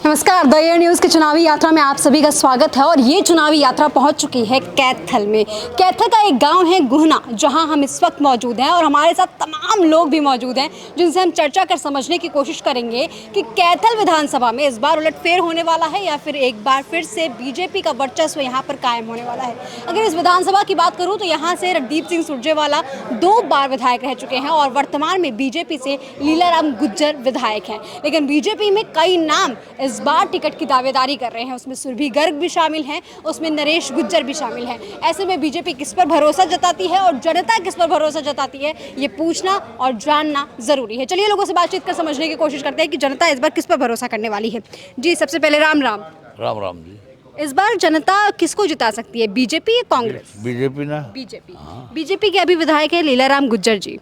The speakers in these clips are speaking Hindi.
नमस्कार, द एयर न्यूज़ की चुनावी यात्रा में आप सभी का स्वागत है। और ये चुनावी यात्रा पहुंच चुकी है कैथल में। कैथल का एक गांव है गुहना, जहां हम इस वक्त मौजूद हैं और हमारे साथ तमाम लोग भी मौजूद हैं जिनसे हम चर्चा कर समझने की कोशिश करेंगे कि कैथल विधानसभा में इस बार उलटफेर होने वाला है या फिर एक बार फिर से बीजेपी का वर्चस्व यहाँ पर कायम होने वाला है। अगर इस विधानसभा की बात करूँ तो यहाँ से रणदीप सिंह सुरजेवाला 2 बार विधायक रह चुके हैं और वर्तमान में बीजेपी से लीलाराम गुज्जर विधायक हैं। लेकिन बीजेपी में कई नाम इस बार टिकट की दावेदारी कर रहे हैं। उसमें सुरभि गर्ग भी शामिल हैं, उसमें नरेश गुज्जर भी शामिल हैं। ऐसे में बीजेपी किस पर भरोसा जताती है और जनता किस पर भरोसा जताती है, ये पूछना और जानना जरूरी है। चलिए लोगों से बातचीत कर समझने की कोशिश करते हैं कि जनता इस बार किस पर भरोसा करने वाली है। जी, सबसे पहले राम राम। राम राम जी। इस बार जनता किसको जिता सकती है, बीजेपी या कांग्रेस? बीजेपी ना। बीजेपी। बीजेपी के अभी विधायक है लीलाराम गुज्जर जी।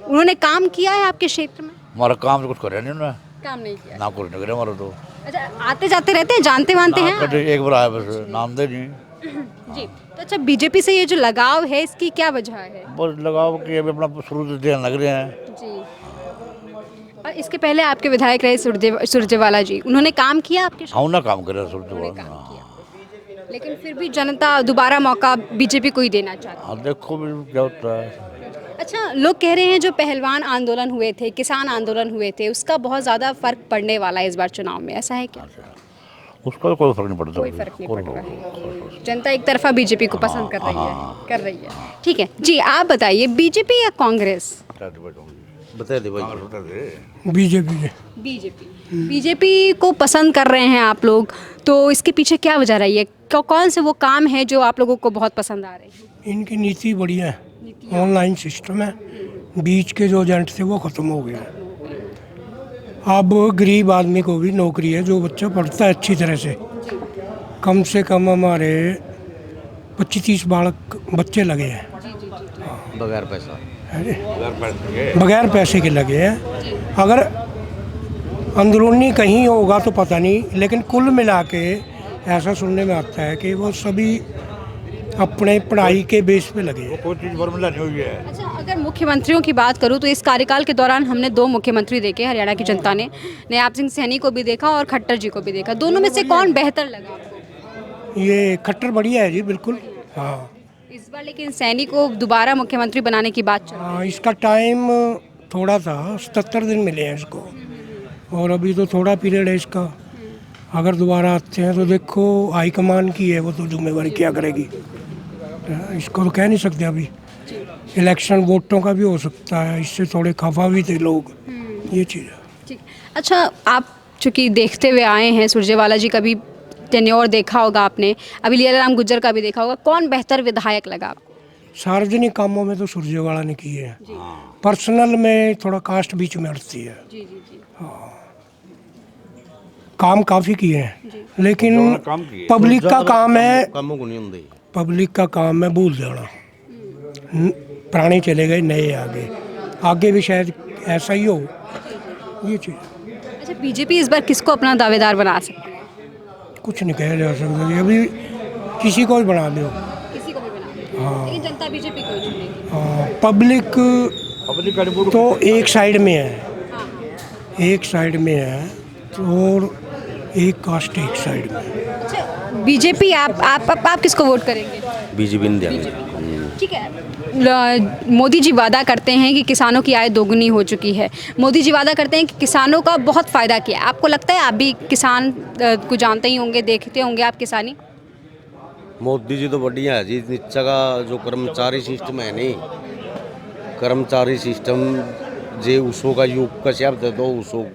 उन्होंने काम किया है आपके क्षेत्र में? हमारा काम तो कुछ करे नहीं उन्होंने, काम नहीं किया। ना कुछ नहीं करे हमारा तो। अच्छा, आते जाते रहते हैं, जानते मानते हैं? कभी एक बार आया बस, नाम दे नहीं। जी, तो अच्छा, बीजेपी से ये जो लगाव है इसकी क्या वजह है? बस लगाओ कि अभी अपना शुरू से देने लग रहे हैं जी। और इसके पहले आपके विधायक रहे सुरजेवाला जी, उन्होंने काम किया आपके क्षेत्र हम ना काम करे शुरू उन्होंने से। काम किया। लेकिन फिर भी जनता दोबारा मौका बीजेपी को ही देना चाहती है। हाँ, देखो भी क्या होता है। अच्छा, लोग कह रहे हैं जो पहलवान आंदोलन हुए थे, किसान आंदोलन हुए थे, उसका बहुत ज़्यादा फर्क पड़ने वाला है इस बार चुनाव में, ऐसा है क्या? उसका कोई फर्क नहीं पड़ता। कोई फर्क नहीं पड़ रहा है। जनता एक तरफा बीजेपी को पसंद कर रही है। ठीक है जी, आप बताइए, बीजेपी या कांग्रेस? बता दे भाई। बीजेपी बीजेपी को पसंद कर रहे हैं आप लोग, तो इसके पीछे क्या वजह रही है? कौन से वो काम है जो आप लोगों को बहुत पसंद आ रहे हैं? इनकी नीति बढ़िया है, ऑनलाइन सिस्टम है, बीच के जो एजेंट थे वो ख़त्म हो गया। अब गरीब आदमी को भी नौकरी है, जो बच्चा पढ़ता है अच्छी तरह से कम हमारे 25-30 बालक बच्चे लगे हैं बगैर पैसा, बगैर पैसे के लगे हैं। अगर अंदरूनी कहीं होगा तो पता नहीं, लेकिन कुल मिला के ऐसा सुनने में आता है कि वो सभी अपने पढ़ाई के बेस पे लगे हैं। कोई चीज़ फॉर्मूला नहीं हुई है। अच्छा, अगर मुख्यमंत्रियों की बात करूं तो इस कार्यकाल के दौरान हमने 2 मुख्यमंत्री देखे हरियाणा की जनता ने। नयाब सिंह सैनी को भी देखा और खट्टर जी को भी देखा। दोनों में से कौन बेहतर लगा आपको? ये खट्टर बढ़िया है जी, बिल्कुल। हाँ, इस बार लेकिन सैनी को दोबारा मुख्यमंत्री बनाने की बात चल रही है। हाँ, इसका टाइम थोड़ा था, 77 दिन मिले हैं इसको, और अभी तो थोड़ा पीरियड है इसका। अगर दोबारा आते हैं तो देखो हाईकमान की है, वो तो जिम्मेवारी क्या करेगी, इसको तो कह नहीं सकते। अभी इलेक्शन वोटों का भी हो सकता है, इससे थोड़े खफा भी थे लोग, ये चीज़ है। ठीक। अच्छा, आप चूँकि देखते हुए आए हैं, सुरजेवाला जी का भी टेन्योर देखा होगा आपने, अभी लीलाराम गुज्जर का भी देखा होगा, कौन बेहतर विधायक लगा आपको? सार्वजनिक कामों में तो सुरजेवाला ने किए हैं, पर्सनल में थोड़ा कास्ट बीच में हटती है। जी जी जी। काम काफ़ी किए हैं, लेकिन पब्लिक का काम है, पब्लिक का काम है भूल जाना। पुराने चले गए, नए आगे भी शायद ऐसा ही हो, ये चीज़। अच्छा, बीजेपी इस बार किसको अपना दावेदार बना सकती है? कुछ नहीं कहा जा सकता जी, अभी किसी को भी बना दो। किसी को भी बना सकती है, लेकिन जनता बीजेपी को ही चुनेगी। हाँ, पब्लिक तो एक साइड में है, एक साइड में है, और एक कास्ट एक साइड में। अच्छा, बीजेपी आप किसको वोट करेंगे? बीजेपी ने दिया। ठीक है। मोदी जी वादा करते हैं कि किसानों की आय दोगुनी हो चुकी है। मोदी जी वादा करते हैं कि किसानों का बहुत फ़ायदा किया। आपको लगता है, आप भी किसान को जानते ही होंगे, देखते होंगे आप किसानी? मोदी जी तो बढ़िया है जी। नीचे का जो कर्मचारी सिस्टम है नहीं, कर्मचारी सिस्टम जे उसो का युग का शब्द है, तो उसो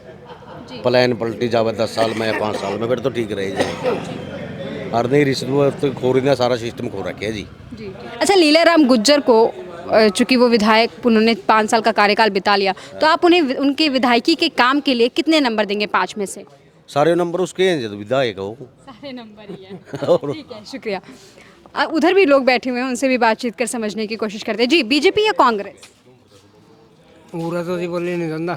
प्लान पलटी जावे 10 साल में या 5 साल में, फिर तो ठीक रहे जाए। और नहीं रिश्वत तो खोरी ने सारा सिस्टम खो रखा है जी। अच्छा, लीलाराम गुज्जर को चूँकि वो विधायक, उन्होंने 5 साल का कार्यकाल बिता लिया, तो आप उन्हें उनके विधायकी के काम के लिए कितने नंबर देंगे 5 में से? सारे नंबर उसके हैं जो विधायक हो। सारे नंबर ही हैं। ठीक है, शुक्रिया। उधर भी लोग बैठे हुए हैं, उनसे भी बातचीत कर समझने की कोशिश करते हैं। जी, बीजेपी या कांग्रेस? पूरा तो जी बोले नहीं धंधा।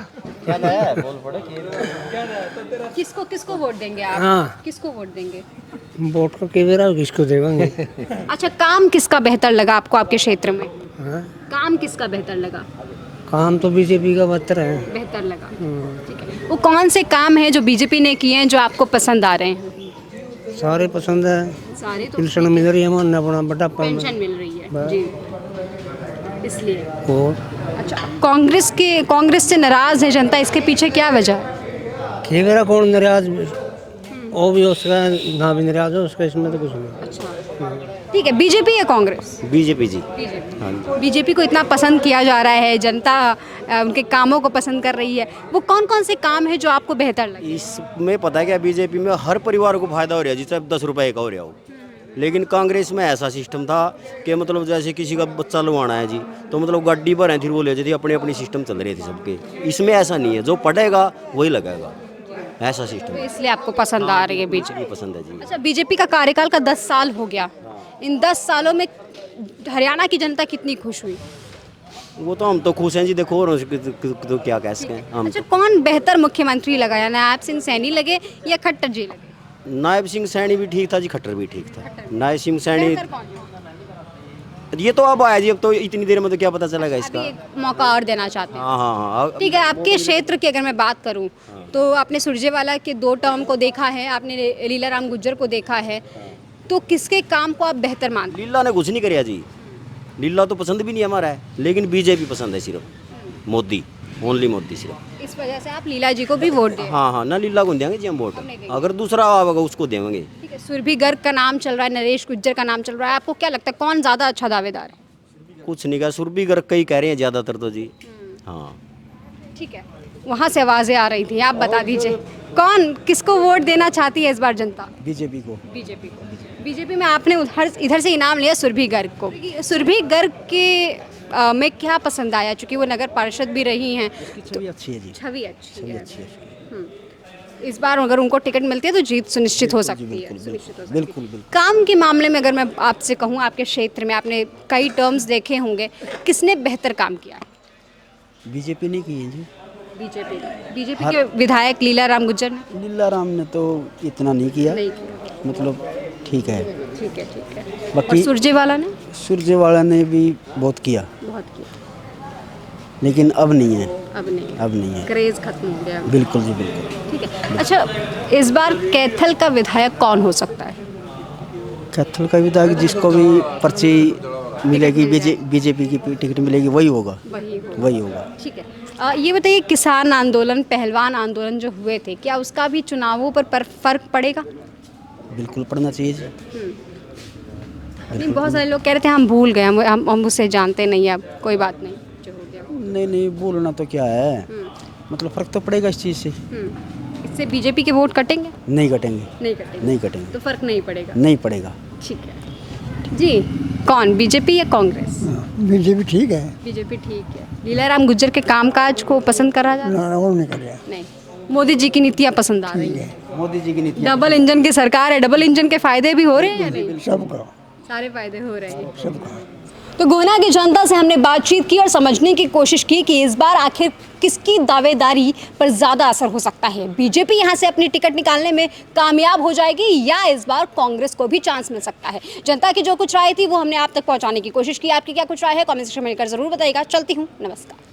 किसको वोट देंगे आप? हाँ। किसको वोट देंगे? वोट को केवरा किसको देंगे? अच्छा, काम किसका बेहतर लगा आपको आपके क्षेत्र में? हाँ? काम किसका बेहतर लगा? काम तो बीजेपी का बेहतर है। बेहतर लगा। ठीक है। वो कौन से काम हैं जो बीजेपी ने किए हैं जो आपको पसंद आ रहे हैं? सारे पसंद है। सारे तो पेंशन मिल रही है, हमारा अपना बड़ा पेंशन मिल रही है जी, इसलिए। और अच्छा, कांग्रेस से नाराज है जनता, इसके पीछे क्या वजह है? ठीक है, कौन नाराज, वो भी उसका ना भी नाराज हो, उसका इसमें तो कुछ नहीं। अच्छा, ठीक है। बीजेपी या कांग्रेस? बीजेपी जी। बीजेपी को इतना पसंद किया जा रहा है, जनता उनके कामों को पसंद कर रही है, वो कौन कौन से काम है जो आपको बेहतर लगे? इसमें पता है क्या, बीजेपी में हर परिवार को फायदा हो रहा है, जिससे 10 रुपए का हो रहा हो। लेकिन कांग्रेस में ऐसा सिस्टम था कि मतलब जैसे किसी का बच्चा लवाना है जी, तो मतलब गाड़ी भर थी वो ले जाती, अपनी अपनी सिस्टम चल रही थी सबके। इसमें ऐसा नहीं है, जो पढ़ेगा वही लगेगा, ऐसा सिस्टम तो इसलिए आपको पसंद आ रही है बीजेपी? पसंद है जी। अच्छा, बीजेपी का कार्यकाल का 10 साल हो गया, इन 10 सालों में हरियाणा की जनता कितनी खुश हुई? वो तो हम तो खुश हैं जी, देखो और तो क्या कह सकते हैं हम। अच्छा, कौन बेहतर मुख्यमंत्री लगा, या नायब सिंह सैनी लगे या खट्टर जी लगे? नायब सिंह सैनी भी ठीक था जी, खट्टर भी ठीक था। नायब सिंह सैनी बेहतर कौन है? ये तो अब आया जी, अब तो इतनी देर में तो क्या पता चलेगा इसका। अभी एक मौका और देना चाहते हैं? हाँ हाँ हाँ। ठीक है, आपके क्षेत्र की अगर मैं बात करूं तो आपने सुरजेवाला के 2 टर्म को देखा है, आपने लीलाराम गुज्जर को देखा है, तो किसके काम को आप बेहतर मानते हैं? लीला ने कुछ नहीं कराया जी, लीला तो पसंद भी नहीं हमारा है, लेकिन बीजेपी पसंद है सिर्फ, मोदी, ओनली मोदी सिर्फ। इस वजह से आप लीला जी को भी वोट दें? हाँ हाँ, ना लीला को देंगे जी हम वोट, अगर दूसरा आएगा उसको देंगे। ठीक है, सुरभि गर्ग का नाम चल रहा है, नरेश गुज्जर का नाम चल रहा है, आपको क्या लगता है कौन ज़्यादा अच्छा दावेदार है? कुछ नहीं कहा, सुरभि गर्ग कई कह रहे हैं ज़्यादातर तो जी। हाँ ठीक है, वहाँ से आवाज़ें आ रही थी, आप बता दीजिए कौन किसको वोट देना चाहती है इस बार जनता? बीजेपी को। बीजेपी को। बीजेपी में आपने इधर से इनाम लिया सुरभि गर्ग को, सुरभि गर्ग के में क्या पसंद आया, चूँकि वो नगर पार्षद भी रही हैं? छवि अच्छी है जी। छवि अच्छी है। अच्छी है। इस बार अगर उनको टिकट मिलती है तो जीत सुनिश्चित हो सकती है। बिल्कुल। काम के मामले में अगर मैं आपसे कहूँ, आपके क्षेत्र में आपने कई टर्म्स देखे होंगे, किसने बेहतर काम किया है? बीजेपी नहीं की है जी। बीजेपी के विधायक लीलाराम गुज्जर ने? लीलाराम ने तो इतना नहीं किया, नहीं किया। मतलब ठीक है। ठीक है। और बाकी सुरजेवाला ने? सुरजेवाला ने भी बहुत किया, बहुत किया, लेकिन अब नहीं है। अब नहीं है। क्रेज खत्म हो गया। बिल्कुल जी, बिल्कुल। ठीक है। अच्छा, इस बार कैथल का विधायक कौन हो सकता है? कैथल का विधायक जिसको भी पर्ची मिलेगी, बीजेपी की टिकट मिलेगी, वही होगा। ठीक है। ये बताइए, किसान आंदोलन, पहलवान आंदोलन जो हुए थे, क्या उसका भी चुनावों पर फर्क पड़ेगा? बिल्कुल पड़ना चाहिए जी। नहीं, बहुत सारे लोग कह रहे थे हम भूल गए, हम उसे जानते नहीं, अब कोई बात नहीं जो हो गया। नहीं, बोलना तो क्या है, मतलब फर्क तो पड़ेगा इस चीज़ से। इससे बीजेपी के वोट कटेंगे? नहीं कटेंगे। तो फर्क नहीं पड़ेगा? नहीं पड़ेगा। ठीक है जी। कौन, बीजेपी या कांग्रेस? बीजेपी ठीक है। बीजेपी ठीक है। लीलाराम गुज्जर के कामकाज को पसंद करा जा रहा है? और नहीं करेगा। नहीं। मोदी जी की नीतियाँ पसंद आ रही है? मोदी जी की नीति डबल इंजन की सरकार है, डबल इंजन के फायदे भी हो रहे हैं या नहीं? सबका। सारे फायदे हो रहे हैं। सबका। तो गोहना की जनता से हमने बातचीत की और समझने की कोशिश की कि इस बार आखिर किसकी दावेदारी पर ज़्यादा असर हो सकता है। बीजेपी यहाँ से अपनी टिकट निकालने में कामयाब हो जाएगी या इस बार कांग्रेस को भी चांस मिल सकता है। जनता की जो कुछ राय थी वो हमने आप तक पहुँचाने की कोशिश की। आपकी क्या कुछ राय है, कमेंट सेक्शन में लिखकर ज़रूर बताइएगा। चलती हूँ, नमस्कार।